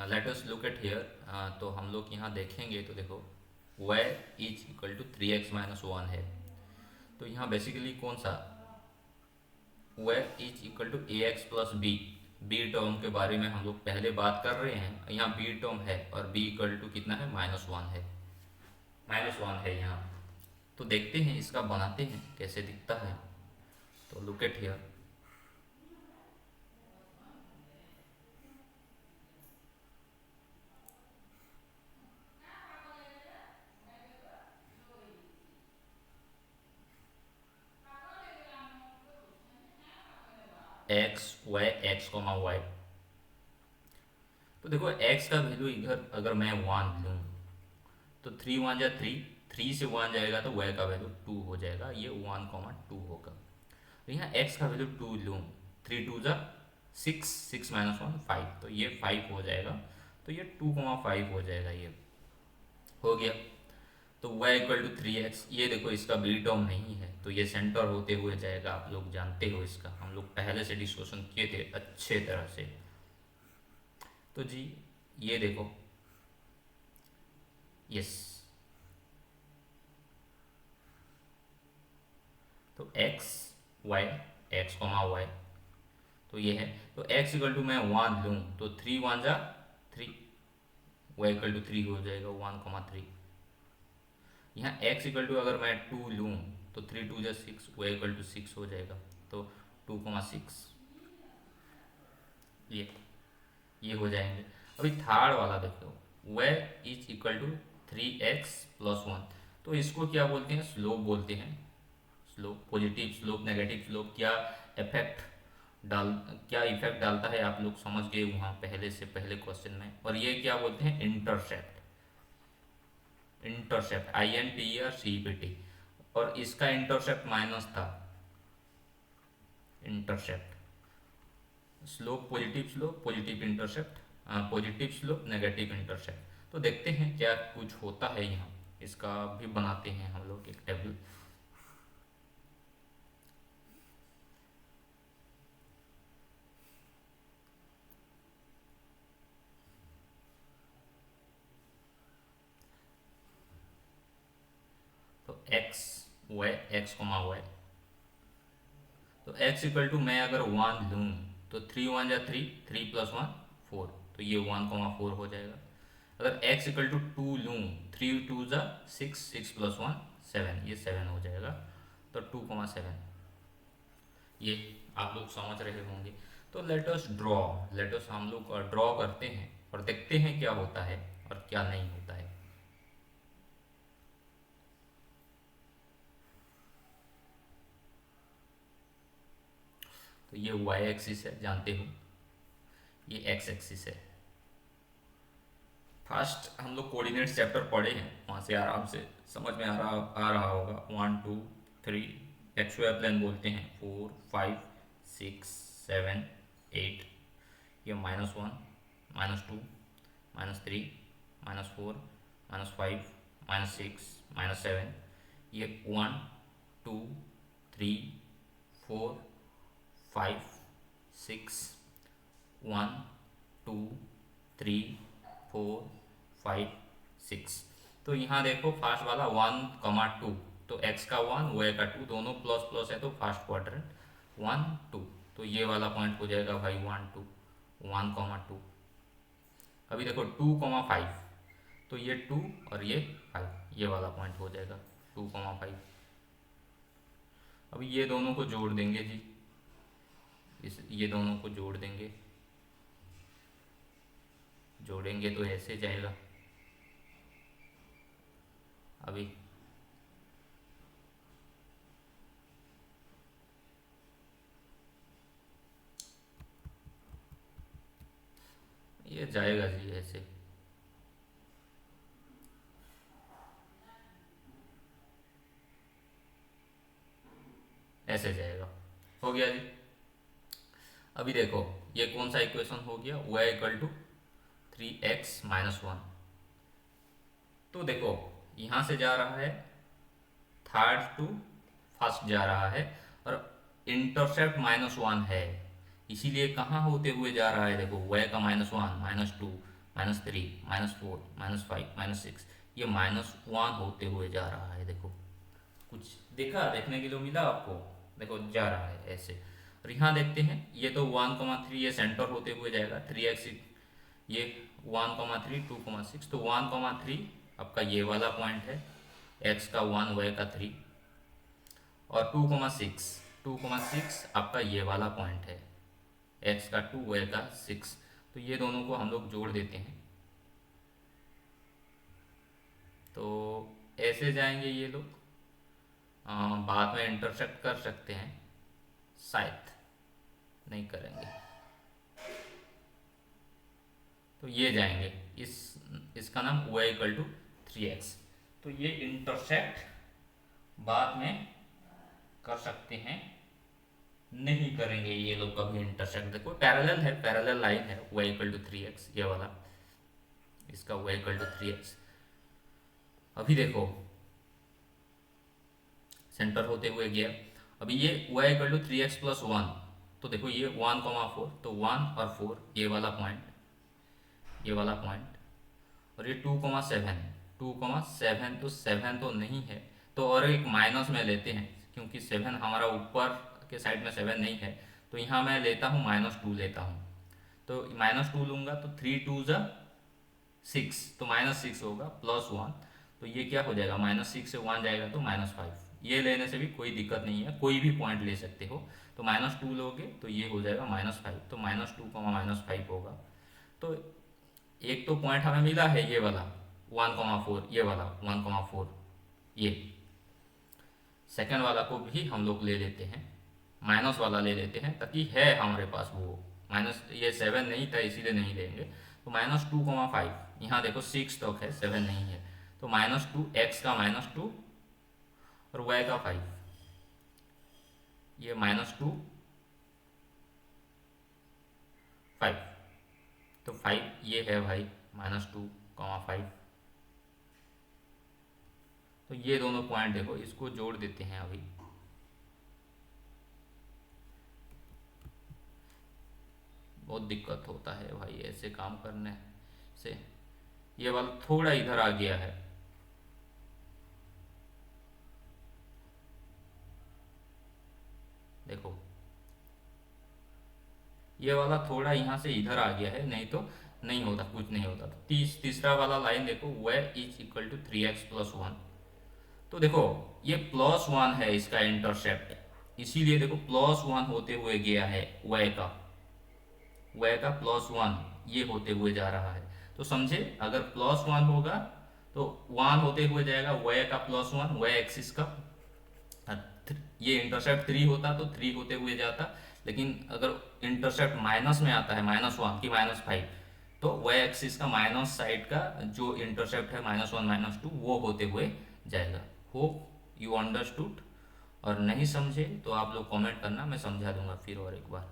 Let us look at here. तो हम लोग यहाँ देखेंगे तो देखो y is equal to 3x-1 है। तो यहाँ बेसिकली कौन सा y is equal to a x plus b term के बारे में हम लोग पहले बात कर रहे हैं। यहाँ बी टर्म है और b इक्वल टू कितना है, -1 है। -1 है यहाँ। तो देखते हैं इसका बनाते हैं कैसे दिखता है। तो look at here. x y तो देखो x का वैल्यू इधर अगर मैं 1 लूँ तो 3 1 जा 3, 3 से 1 जाएगा तो y का वैल्यू 2 हो जाएगा, ये 1 2 होगा। तो यहाँ x का वैल्यू 2 लूँ, 3 2 जा 6, 6 - 1 5, तो ये 5 हो जाएगा। तो ये 2 5 हो जाएगा, ये हो गया। तो y इक्वल टू 3x, ये देखो इसका बी टर्म नहीं है तो ये सेंटर होते हुए जाएगा। आप लोग जानते हो इसका, हम लोग पहले से डिस्कशन किए थे अच्छे तरह से। तो जी ये देखो, यस। तो x y तो ये है। तो x इक्वल टू मैं 1 लूँ तो 3 1 जा 3, y इक्वल टू 3 हो जाएगा, 1 3। यहाँ x इक्वल टू अगर मैं 2 लूँ तो 3 2 जा 6, y इक्वल टू 6 हो जाएगा। तो 2 6 ये हो जाएंगे। अभी थर्ड वाला देखो, y is equal to 3x+1। तो इसको क्या बोलते हैं, स्लोप बोलते हैं। Slope, positive slope, negative slope, डाल क्या इफेक्ट डालता है आप लोग समझ गए वहाँ पहले से, पहले क्वेश्चन में। और ये क्या बोलते हैं, इंटरसेप्ट। इंटरसेप्ट INTERCEPT, और इसका इंटरसेप्ट माइनस था। Intercept slope, positive intercept, positive slope, negative intercept. तो देखते हैं क्या कुछ होता है यहाँ, इसका भी बनाते हैं हम लोग एक टेबल। तो x y तो x इक्वल टू मैं अगर 1 लूँ तो 3 1 जा 3, 3+1 4, तो ये 1 4 हो जाएगा। अगर x इक्वल टू 2 लूँ, 3 2 जा 6, 6+1 7, ये 7 हो जाएगा। तो 2 7, ये आप लोग समझ रहे होंगे। तो लेट अस हम लोग ड्रॉ करते हैं और देखते हैं क्या होता है और क्या नहीं होता है। तो ये y एक्सिस है, जानते हो। ये x एक्सिस है। फर्स्ट हम लोग कोऑर्डिनेट चैप्टर पढ़े हैं, वहाँ से आराम से समझ में आ रहा होगा। 1 2 3 XY प्लेन बोलते हैं, 4 5 6 7 8। ये -1 -2 -3 -4 -5 -6 -7। ये 1 2 3 4 5 6, 1 2 3 4 5 6। तो यहाँ देखो फास्ट वाला 1 2, तो x का 1 y का 2 दोनों प्लस प्लस है, तो फास्ट क्वाड्रेंट 1 2। तो ये वाला पॉइंट हो जाएगा भाई 1 2। अभी देखो 2 5, तो ये 2 और ये 5, ये वाला पॉइंट हो जाएगा 2 5। अभी ये दोनों को जोड़ देंगे जी, ये दोनों को जोड़ेंगे तो ऐसे जाएगा। अभी ये जाएगा जी, ऐसे जाएगा। हो गया जी। अभी देखो ये कौन सा इक्वेशन हो गया, y इक्वल टू 3x-1। तो देखो यहाँ से जा रहा है थर्ड टू फर्स्ट जा रहा है, और इंटरसेप्ट -1 है। इसीलिए कहाँ होते हुए जा रहा है, देखो y का -1, -2, -3, -4, -5, -6, ये -1 होते हुए जा रहा है। देखो कुछ देखने के लिए मिला आपको, देखो जा रहा है ऐसे। और यहाँ देखते हैं ये तो 1,3 ये सेंटर होते हुए जाएगा, 3x ये 1,3, 2,6, तो 1,3 आपका ये वाला पॉइंट है, x का 1, y का 3, और 2,6 आपका ये वाला पॉइंट है, x का 2, y का 6। तो ये दोनों को हम लोग जोड़ देते हैं, तो ऐसे जाएंगे ये लोग। बाद में इंटरसेक्ट कर सकते हैं, शायद नहीं करेंगे, तो ये जाएंगे, इसका नाम y इक्वल टू 3x। तो ये इंटरसेक्ट बाद में कर सकते हैं, नहीं करेंगे ये लोग कभी इंटरसेक्ट। देखो पैरेलल है, पैरेलल लाइन है, y इक्वल टू 3x ये वाला, इसका y इक्वल टू 3x। अभी देखो सेंटर होते हुए गया, अभी ये y equal to 3x plus 1, तो देखो ये 1,4, तो 1 और 4 ये वाला पॉइंट, ये वाला पॉइंट, और ये 2,7, 2,7, तो 7 तो नहीं है, तो और एक माइनस में लेते हैं, क्योंकि 7 हमारा ऊपर के साइड में 7 नहीं है, तो यहाँ मैं लेता हूँ -2 लेता हूँ, तो -2 लूँगा, तो 3 2 ज़ा 6, तो -6 होगा, +1, तो ये क्या हो जाएगा, -6 से 1 जाएगा तो -5। ये लेने से भी कोई दिक्कत नहीं है, कोई भी पॉइंट ले सकते हो, तो -2 लोगे तो ये हो जाएगा -5, तो -2, -5 होगा। तो एक तो पॉइंट हमें मिला है ये वाला 1,4, ये वाला 1,4, ये सेकेंड वाला को भी हम लोग ले लेते हैं, माइनस वाला ले लेते हैं, ताकि है हमारे पास वो माइनस, ये 7 नहीं था इसीलिए नहीं लेंगे, तो -2,5, यहाँ देखो 6 तक है, 7 नहीं है, तो -2, x का -2 और y का 5, ये -2 5, तो 5 ये है भाई, -2, 5, तो ये दोनों पॉइंट देखो, इसको जोड़ देते हैं अभी। बहुत दिक्कत होता है भाई ऐसे काम करने से, ये वाला थोड़ा इधर आ गया है, देखो ये वाला थोड़ा यहाँ से इधर आ गया है, नहीं तो नहीं होता, कुछ नहीं होता। तो तीसरा वाला लाइन देखो, y is equal to 3x plus 1, तो देखो ये +1 है इसका इंटरसेप्ट, इसीलिए देखो +1 होते हुए गया है, y का +1 ये होते हुए जा रहा है, तो समझे अगर +1 होगा तो 1 होते हुए जाएगा, y का +1, y एक्सिस का, ये इंटरसेप्ट 3 होता तो 3 होते हुए जाता, लेकिन अगर इंटरसेप्ट माइनस में आता है, -1 की -5, तो y एक्सिस का माइनस साइड का जो इंटरसेप्ट है -1 -2 वो होते हुए जाएगा। होप यू अंडरस्टूड, और नहीं समझे तो आप लोग कमेंट करना, मैं समझा दूंगा फिर और एक बार।